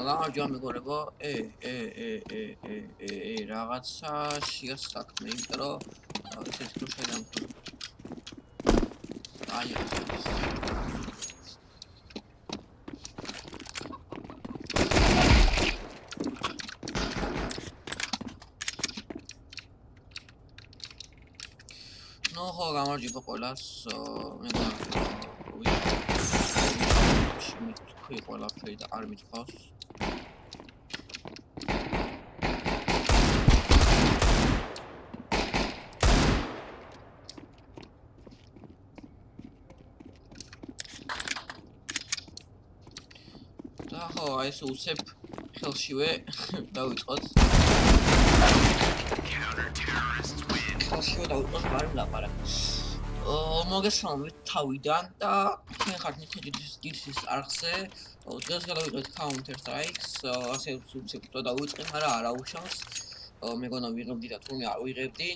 გამარჯობა მეგობრებო, რაღაცა შეას საქმე, იმიტომ რომ ესეთი რო შეიძლება აი ნუ ხო გამარჯობა ყველას, მე თქვი ყველაფერი და არ მithავს. და ხო, აი ეს უცებ ხელშივე დავიწყოთ. ხელშივე დავიწყოთ ბარი ლაპარაკი. მოგესალმებით თავიდან და თქვენ ხართ მითეჯის არხზე. დღეს გადავიწყეთ Counter Strikes, ასე უცებ დავიწყე, მაგრამ არა უშავს. მეგონა ვიღებდი და თურმე არ ვიღებდი.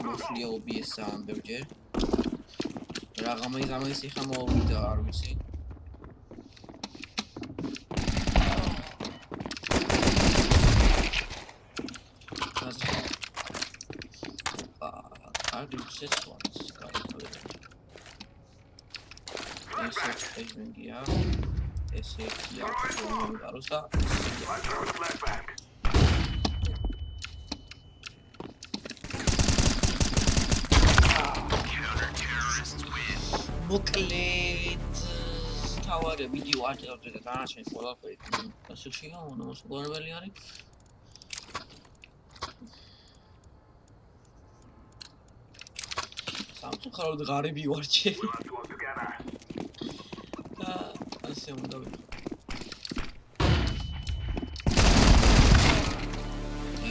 მოსვლია OBS ამ ბევრჯერ. რა გამიზამის ხა მოვიდა არ ვიცი. This one's got it. This is yeah. This is yeah. Mokled. Tower video art of the Danash for the Sushi on Square. Samsung ხარო ღარიბი ვარჩე. და ასე უნდა ვიყო.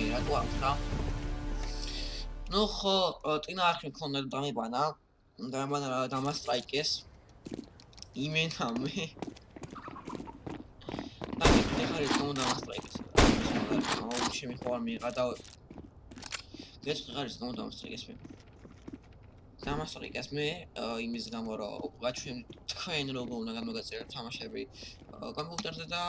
რატო ახლა? ნუ ხო, წინა არხი მქონდა დამიბანა. დამასტრაიკეს. იმენამე. და მე ხარ ის რომ დამასტრაიკეს. შემიხوار მიღა და ეს ხარ ის რომ დამასტრაიკეს მე. დამასტრაიკეს მე იმის გამო რომ ვაჩვენ თქვენ როგორ უნდა გამოგაწეროთ თამაშები კომპიუტერზე და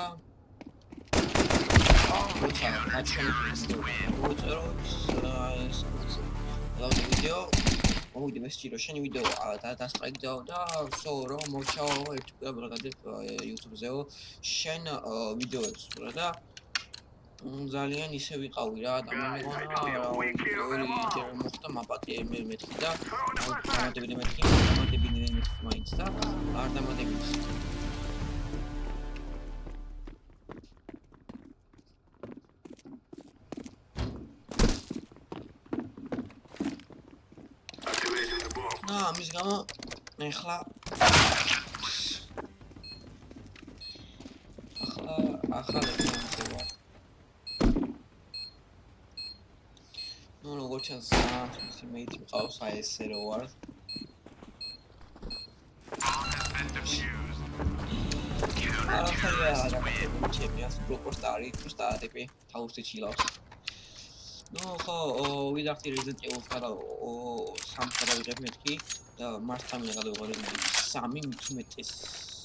ვიდეო მოვიდე მესჯირო შენი ვიდეო და სტრაიკდაო და სო რომ მოვჩაო ერთგვარად YouTube-ზეო შენ ვიდეოებს და ძალიან ისე ვიყავი რა და მე მეგონა ორი მოხდა მაპატე მე მეთქი და დამატებინე მეთქი მაინც და არ დამატებინე ამის გამო ახლა No, what chance? Mate, maqავს აი ესე რო ვარ. ჩემს პროპორტარი სტატიპი თავში ჩილავს. ნუ ხო, ვიდახტი Resident Evil და 3 გადავიღებ მეთქი და მარცხა მინდა გადავიღო 3 მithumetes.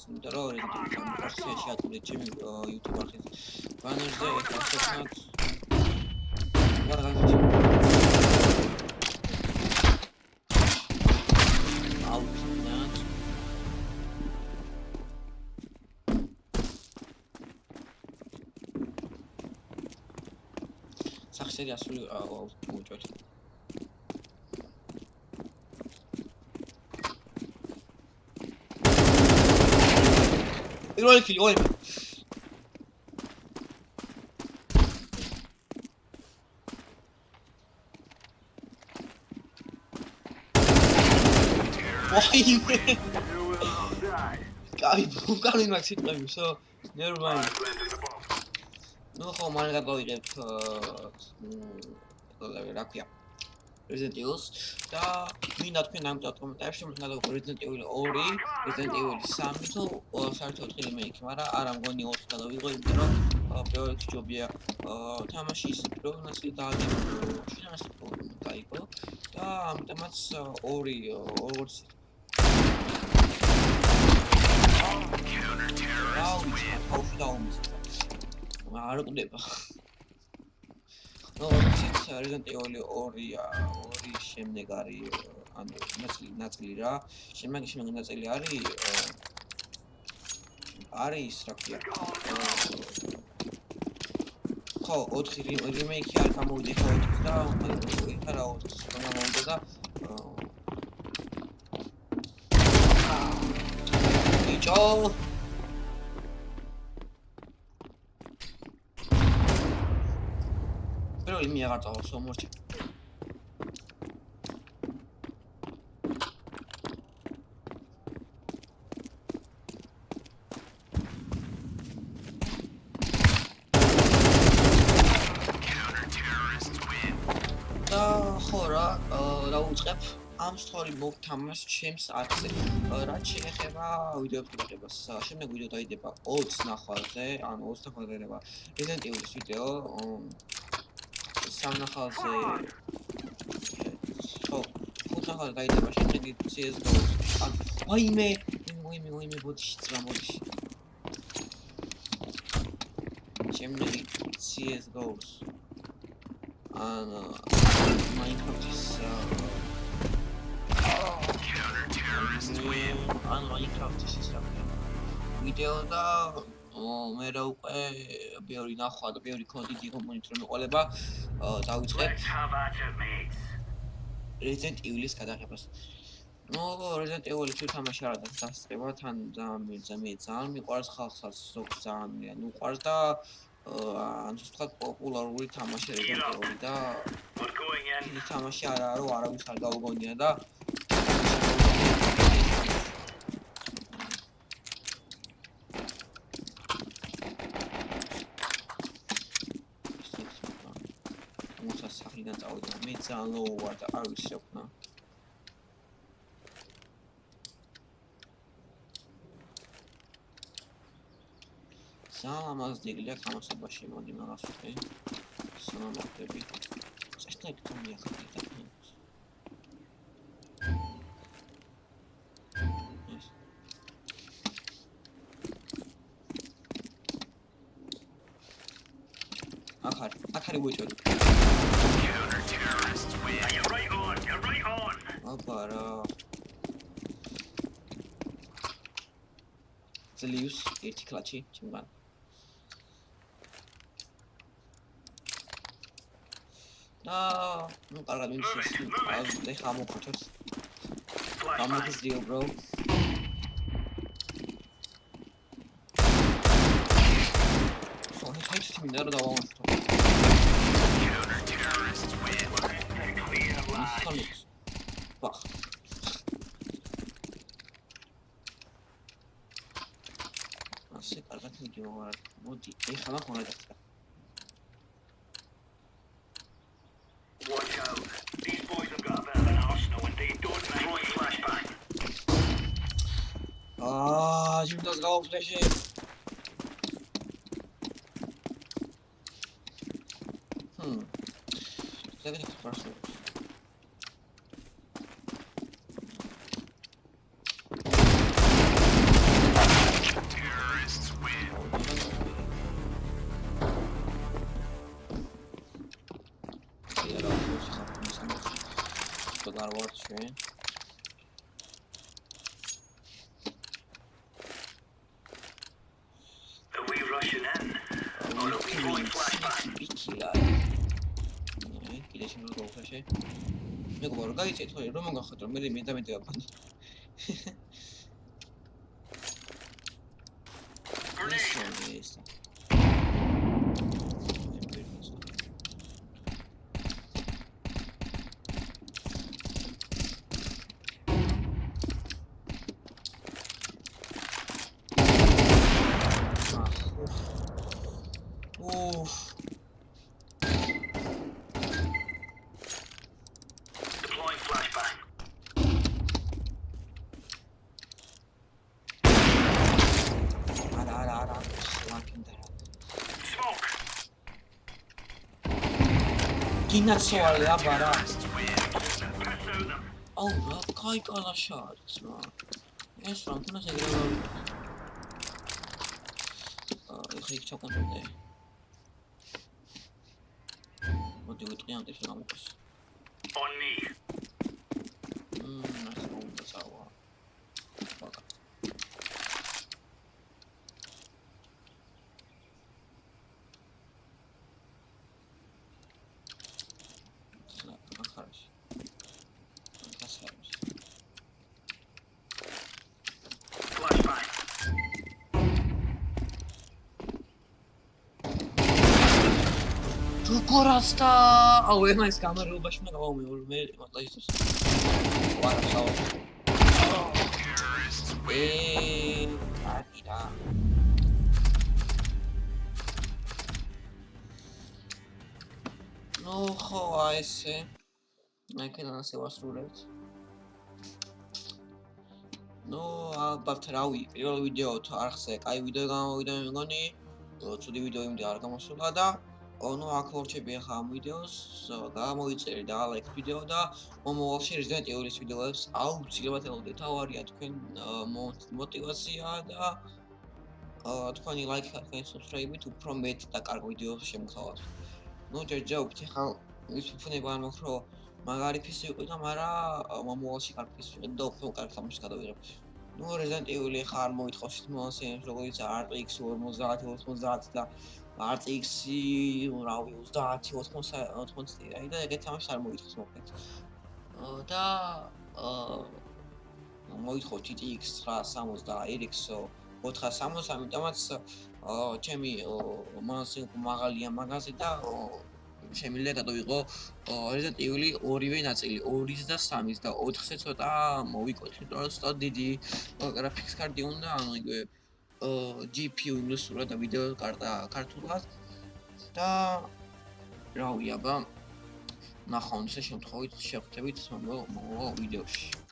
იმიტომ რომ Resident Evil 3 შეატყუდი ჩემი YouTube არხით. ბანერზე ესეც სახსერი ასული უჭოთ. პირველი კილი, ორი. Guy, who got in my seat? So, never mind. No, how many go with the Resident Evil. We not can I'm talking about Resident Evil Ori, Resident Evil Samito, or start to make Mara, I'm going to go with the Jobia, Tamashis, Pronasi, Typo, the Mats Ori or counter terrorist. არ კვდება. როგორც Resident Evil 2-ია, 2 შემდეგ არის ანუ ნაწილი რა. შემდეგ ნაწილი არის რა ქვია. ხო, 4 რიმეიკი არ გამოვიდა ხო 4 და ეხლა რა 4 გამოვიდა და ბიჭო პირველი მე აღარ წავალ სომორჩა ხორა დაუწყებ ამ story მოგთამაშ ჩემს არხზე რაც შეეხება ვიდეოს გადაღებას შემდეგ ვიდეო დაიდება 20 ნახვალზე ანუ 20 ნახვალზე დაიდება Resident Evil-ის ვიდეო 3 ნახვალზე ხო 5 ნახვალზე დაიდება შემდეგი CS:GO-ს ანუ ვაიმე ბოდიში ძმა ბოდიში შემდეგი CS:GO-ს and Minecraft's Minecraft's video და მე რა უკვე ბევრი ნახვა და ბევრი კონტენტი კომუნიკაციო მეყოლება დავიწყებ Resident Evil-ის გადაღებას. Resident Evil-ი თუ თამაში არა და დასწრება თან ძალიან მიყვარს ხალხსაც ზოგს ძალიან უყვარს და ან ზუსტად პოპულარული თამაში Resident Evil-ი და ის თამაში არა რომ არავის არ გაუგონია და მოცა სახლიდან წავიდა მე ძალიან ლოუ ვარ და არ ვიცი რა ვქნა Salamaz değil ya kaması başım o değil mi rastgele Salamat tabii Saçta ekran yakın Akari bu çocuk Abara Zelius ერთი კლაჩი ჩემგან ну კარგად მინდის ეხლა მოვხოჩოს გამოგიზრიო bro ხო ეს მინდა რომ დავამოწმო ბახ ასე კარგად მიგივარ მოდი ეხლა ხომ რა Watch out. These boys have got a bit of an arsenal and they don't throw flashbang. Şimdi das rauf fläche. Da wird es was los. Terrorists win. Dar orice. Are we rushing in? Or are we throwing flashbang? Kile şimdi o flash. Ne kadar gayet iyi. Thôi, Roman gakhatır. Mere medamete yapın. Neyse. Deploying flashbang. Ara. Smoke. Kinatsual ya bara. Oh, რა კაი კალაშა არის რა. ეს რა თუნდაც ეგრევე ეხა იქ ჩაკონტროლე. მოდი ვიტყვი ამ ტიპს გამოგეს. On me. ასე უნდა წავა. ბაკა. ახარში. Flashbang. გორასტა აუ ეხლა ეს გამარჯვებაში უნდა გავამეორ მე მატაჟის ვარა შაო აკირა ნო ხო ესე ნაკენ ასე ვასრულებთ ნო ალბათ რავი პირველ ვიდეო არხზე კაი ვიდეო გამოვიდა მე მგონი ცუდი ვიდეო იმდი არ გამოსულა და ну აქ ვორჩები ახლა ამ ვიდეოს გამოიწერე და ლაიქ ვიდეო და მომავალში Resident Evil-ის ვიდეოებს აუცილებლად ელოდეთ ავარია თქვენ мотивация და თქვენი ლაიქი და თქვენი subscribe-ით უფრო მეტ და კარგ ვიდეოს შემოგთავაზებთ. ну ჯერჯერობით ახლა ის ფუფუნება არ მოხრო მაგარი ფისი იყო და მაგრამ მომავალში კარგი ფისი ვიყიდ და უფრო კარგ თამაშს გადავიღებ. ну Resident Evil-ი ახლა არ მოითხოვს მოსენს როგორც RTX 40 და RTX-ი, რავი, 30-80 აი და ეგეთ თამაშს არ მოითხოვს მოკლედ. და მოითხოვ GTX 960 RX 460, ამიტომაც ჩემი მასი მაღალია მაგაზე და შემიძლია გადავიღო Resident Evil-ი ორივე ნაწილი, 2-ის და 3-ის და 4-ზე ცოტა მოვიკოთ, იმიტომ რომ ცოტა დიდი გრაფიკის კარტი უნდა, ანუ იგივე GPU ინგლისურად და ვიდეო კარტა ქართულად და რავი აბა ნახავთ შემთხვევით შევხვდებით მომავალ ვიდეოში.